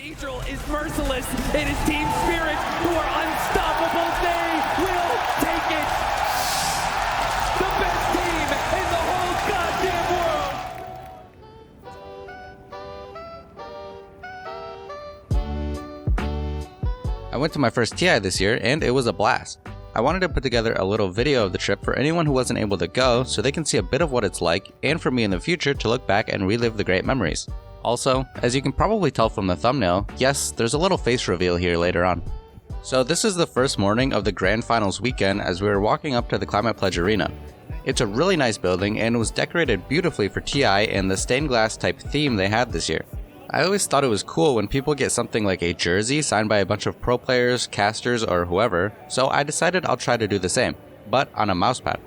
Angel is merciless. It is Team Spirit who are unstoppable. They will take it. The best team in the whole goddamn world. I went to my first TI this year and it was a blast. I wanted to put together a little video of the trip for anyone who wasn't able to go so they can see a bit of what it's like and for me in the future to look back and relive the great memories. Also, as you can probably tell from the thumbnail, yes, there's a little face reveal here later on. So this is the first morning of the Grand Finals weekend as we were walking up to the Climate Pledge Arena. It's a really nice building and was decorated beautifully for TI and the stained glass type theme they had this year. I always thought it was cool when people get something like a jersey signed by a bunch of pro players, casters, or whoever, so I decided I'll try to do the same, but on a mousepad.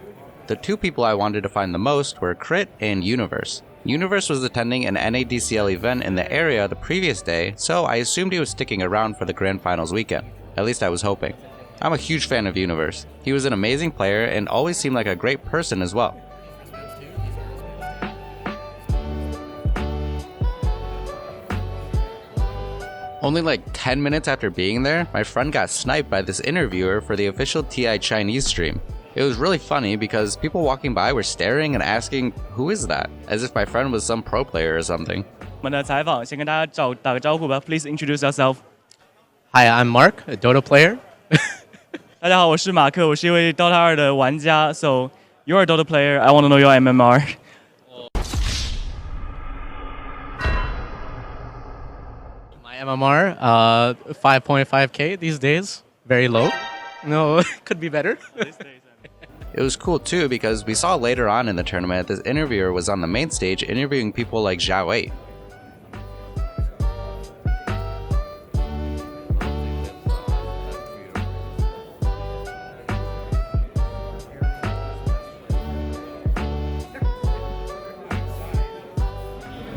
The two people I wanted to find the most were Crit and Universe. Universe was attending an NADCL event in the area the previous day, so I assumed he was sticking around for the Grand Finals weekend. At least I was hoping. I'm a huge fan of Universe. He was an amazing player and always seemed like a great person as well. Only like 10 minutes after being there, my friend got sniped by this interviewer for the official TI Chinese stream. It was really funny because people walking by were staring and asking, who is that? As if my friend was some pro player or something. 我们的采访先跟大家打个招呼吧 Please introduce yourself. Hi, I'm Mark, a Dota player. 大家好，我是马克，我是一位 Dota 2的玩家。So you're a Dota player. I want to know your MMR. My MMR, 5.5k these days. Very low. No, could be better. It was cool too because we saw later on in the tournament this interviewer was on the main stage interviewing people like Zhao 8.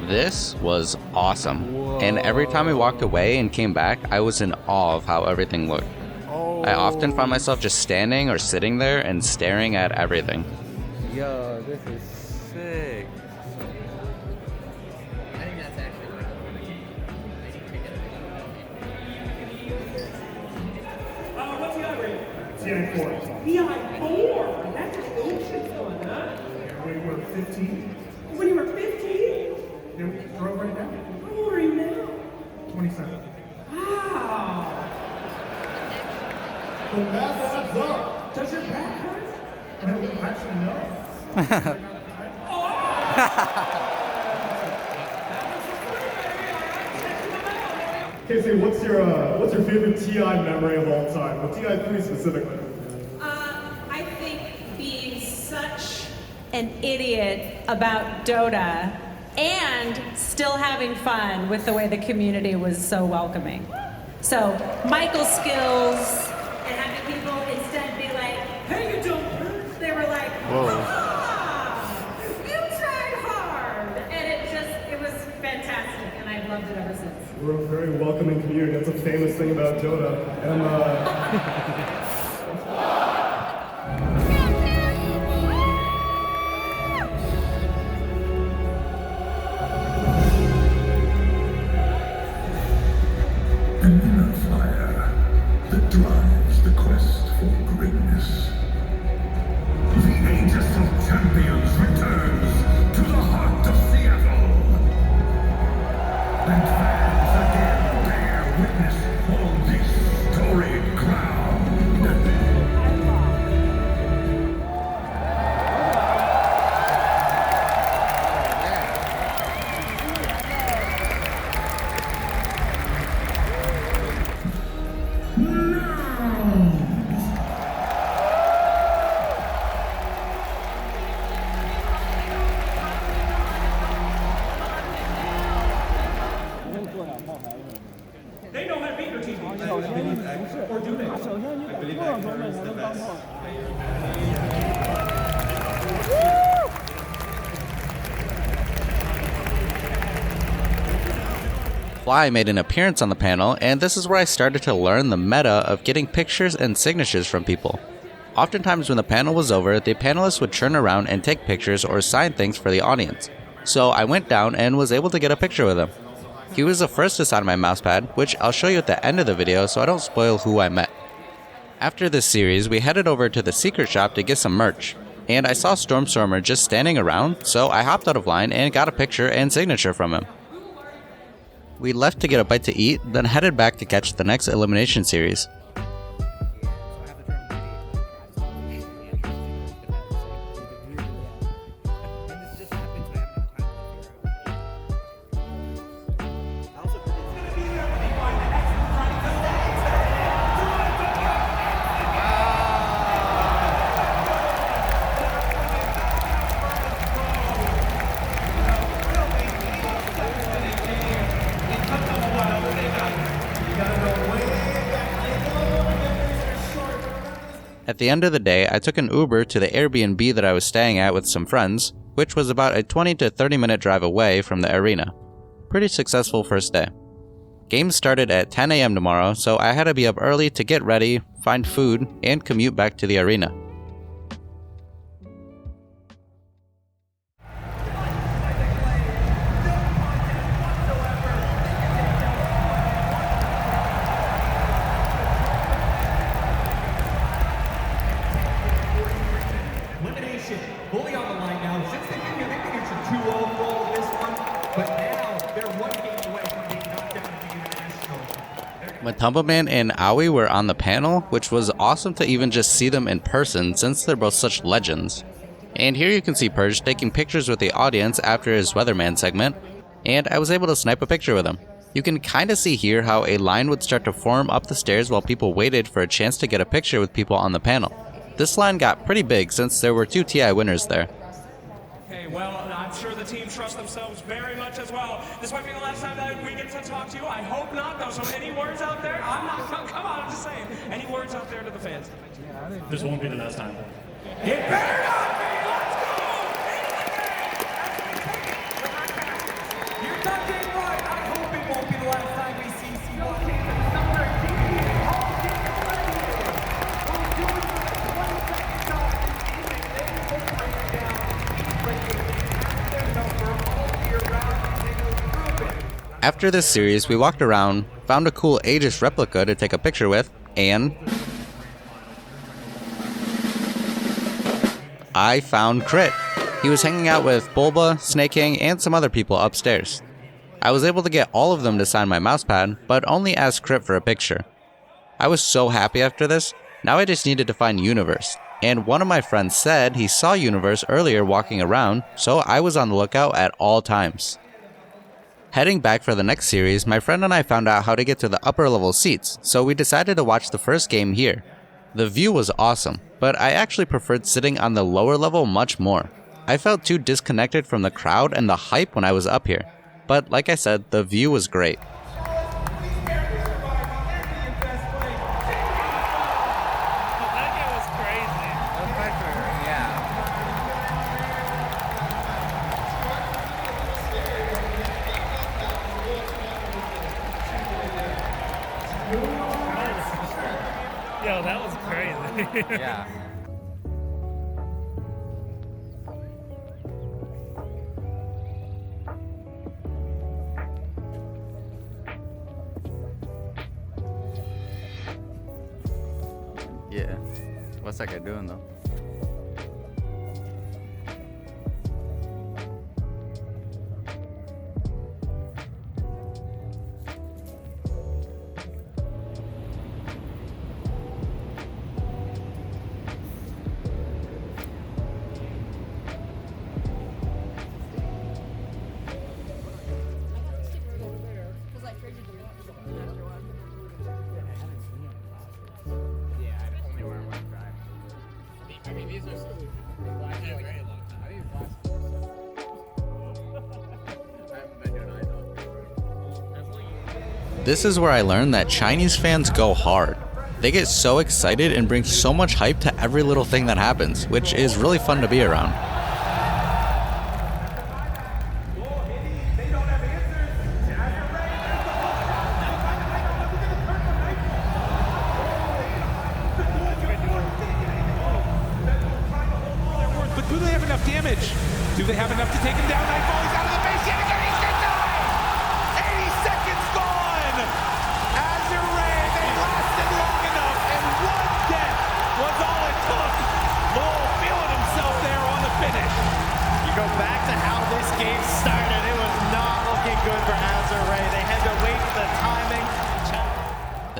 This was awesome. Whoa. And every time we walked away and came back, I was in awe of how everything looked. I often found myself just standing or sitting there and staring at everything. Yo, this is sick. I think that's actually like what's the other? TI4. TI4? That's an ancient one, huh? When you were 15? When you were 15? You're over right now? How old are you now? 27. Wow. The math adds up. Does your back hurt? No, actually, no. Okay, so what's your favorite TI memory of all time? Well, TI3 specifically. I think being such an idiot about Dota and still having fun with the way the community was so welcoming. So Michael's skills and having people instead be like, hey, you don't hurt. They were like, you tried hard. And it was fantastic. And I've loved it ever since. We're a very welcoming community. That's a famous thing about Dota. And An inner fire that drives the quest for greatness. The Aegis of Champions returns to the heart of Seattle. And fans again bear witness on this storied ground. They know how to beat your team. Or do they? Fly made an appearance on the panel, and this is where I started to learn the meta of getting pictures and signatures from people. Oftentimes when the panel was over, the panelists would turn around and take pictures or sign things for the audience. So I went down and was able to get a picture with them. He was the first to sign my mousepad, which I'll show you at the end of the video so I don't spoil who I met. After this series, we headed over to the secret shop to get some merch, and I saw Stormstormer just standing around, so I hopped out of line and got a picture and signature from him. We left to get a bite to eat, then headed back to catch the next elimination series. At the end of the day, I took an Uber to the Airbnb that I was staying at with some friends, which was about a 20 to 30 minute drive away from the arena. Pretty successful first day. Games started at 10 AM tomorrow, so I had to be up early to get ready, find food, and commute back to the arena. Fully on the line now. Since they think it's a 2-0 roll in this one, but now they're one game away from being knocked out of the International. Matumbaman and Aoi were on the panel, which was awesome to even just see them in person since they're both such legends. And here you can see Purge taking pictures with the audience after his Weatherman segment, and I was able to snipe a picture with him. You can kinda see here how a line would start to form up the stairs while people waited for a chance to get a picture with people on the panel. This line got pretty big since there were 2 TI winners there. Okay, well, I'm sure the team trusts themselves very much as well. This might be the last time that we get to talk to you. I hope not, though. So any words out there? I'm not, come on, I'm just saying. Any words out there to the fans? This won't be the last time. It better not be! Let's go! Into the game! You're not getting right. I hope it won't be the last time we see C1. After this series, we walked around, found a cool Aegis replica to take a picture with, and I found Crit. He was hanging out with Bulba, Snake King, and some other people upstairs. I was able to get all of them to sign my mousepad, but only asked Crit for a picture. I was so happy after this, now I just needed to find Universe. And one of my friends said he saw Universe earlier walking around, so I was on the lookout at all times. Heading back for the next series, my friend and I found out how to get to the upper level seats, so we decided to watch the first game here. The view was awesome, but I actually preferred sitting on the lower level much more. I felt too disconnected from the crowd and the hype when I was up here, but like I said, the view was great. Yo, that was crazy. Yeah. Yeah. What's that guy doing though? This is where I learned that Chinese fans go hard. They get so excited and bring so much hype to every little thing that happens, which is really fun to be around. But do they have enough damage? Do they have enough to take him down? Nightfall, he's out of the base yet again. He's gonna die!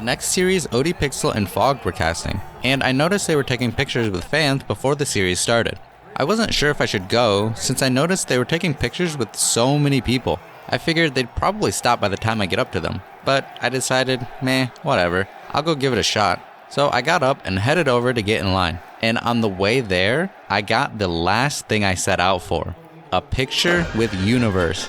The next series ODPixel and Fogged were casting, and I noticed they were taking pictures with fans before the series started. I wasn't sure if I should go, since I noticed they were taking pictures with so many people. I figured they'd probably stop by the time I get up to them, but I decided, meh, whatever, I'll go give it a shot. So I got up and headed over to get in line, and on the way there, I got the last thing I set out for, a picture with Universe.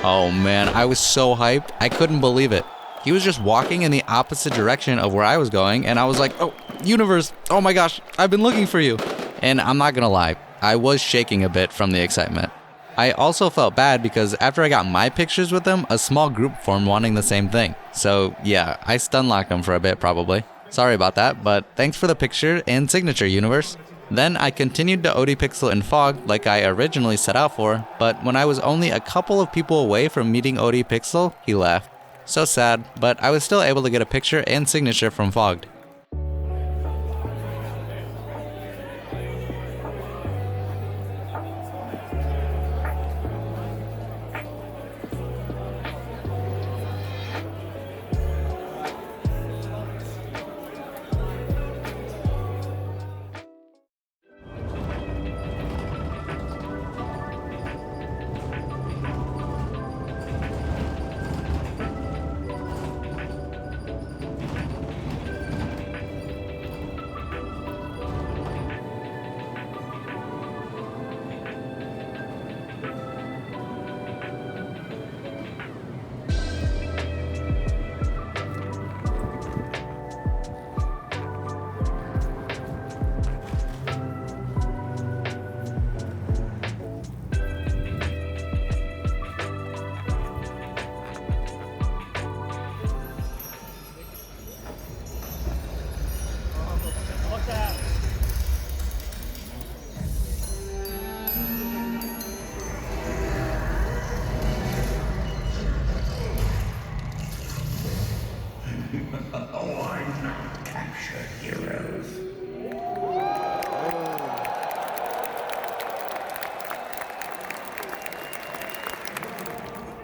Oh man, I was so hyped, I couldn't believe it. He was just walking in the opposite direction of where I was going, and I was like, oh, Universe, oh my gosh, I've been looking for you. And I'm not gonna lie, I was shaking a bit from the excitement. I also felt bad because after I got my pictures with him, a small group formed wanting the same thing. So yeah, I stun locked him for a bit probably. Sorry about that, but thanks for the picture and signature, Universe. Then I continued to ODPixel and Fog like I originally set out for, but when I was only a couple of people away from meeting ODPixel, he left. So sad, but I was still able to get a picture and signature from Fogged. Oh, I'm not captured heroes.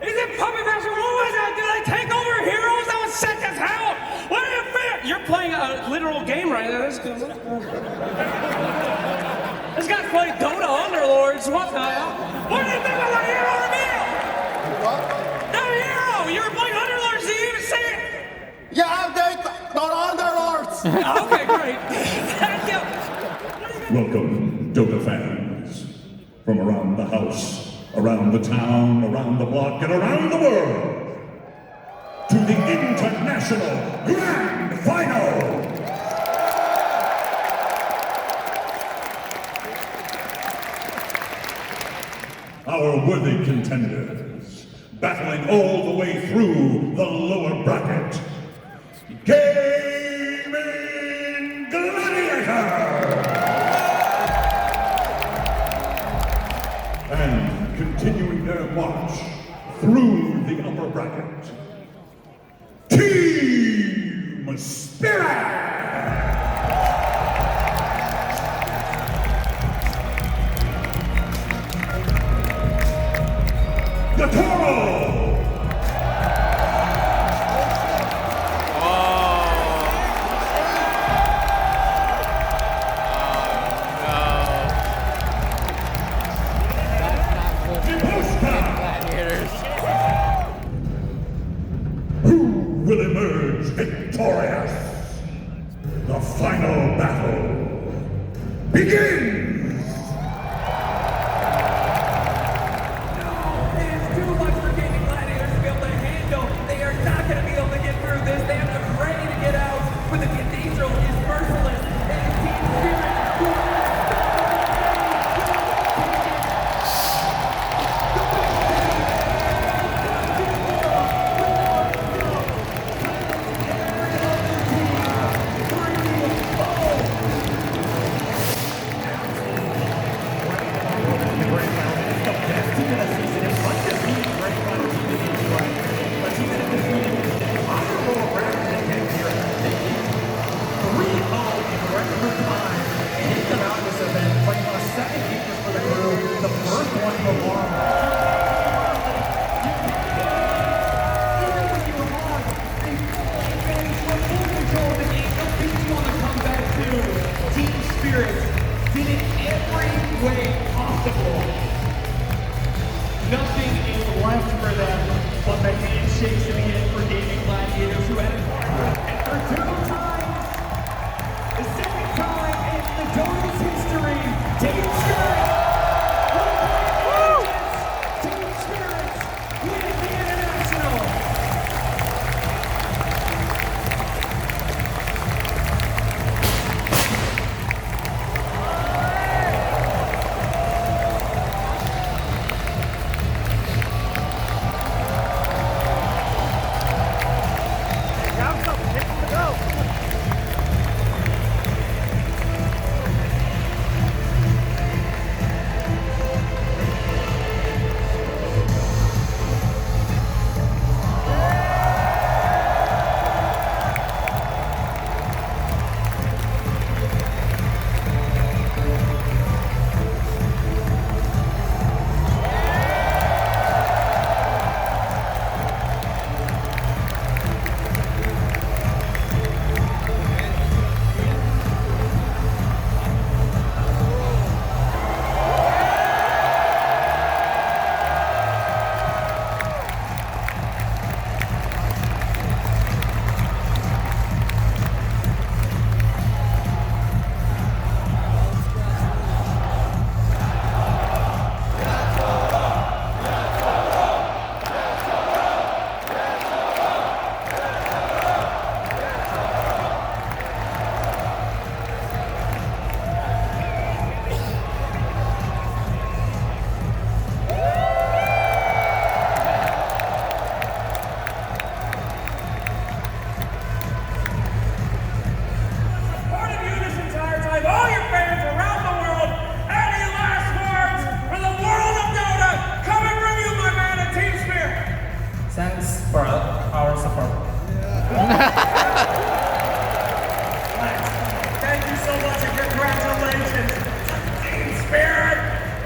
Is it Puppet Master? What was that? Did I take over Heroes? That was sick as hell. What is it? You're playing a literal game right now. That's good. This guy's playing Dota Underlords. What the hell? What do you think of the hero reveal? The hero! You were playing Underlords. Did you even say it? Yeah, they got Underlords. Okay, great. Thank you. Welcome, Dota fans. From around the house, around the town, around the block, and around the world. To the International Grand Final! Our worthy contenders, battling all the way through the lower bracket. Gaming Gladiator! And continuing their march through the upper bracket. Team Spirit! The Toro! Will emerge victorious. The final battle begins! It is too much for Gaming Gladiators to be able to handle. They are not going to be able to get through this. They have to pray to get out. But the Cathedral is merciless. And the Team Spirit Thank you so much and congratulations. Team Spirit,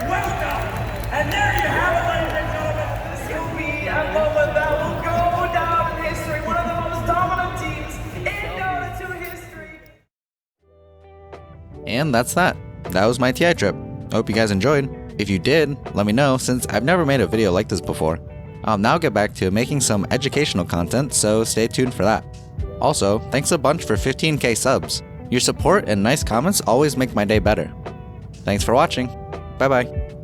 welcome. And there you have it, ladies and gentlemen. This will be a moment that will go down in history. One of the most dominant teams in Dota 2 history. And that's that. That was my TI trip. I hope you guys enjoyed. If you did, let me know since I've never made a video like this before. I'll now get back to making some educational content, so stay tuned for that. Also, thanks a bunch for 15k subs. Your support and nice comments always make my day better. Thanks for watching. Bye bye.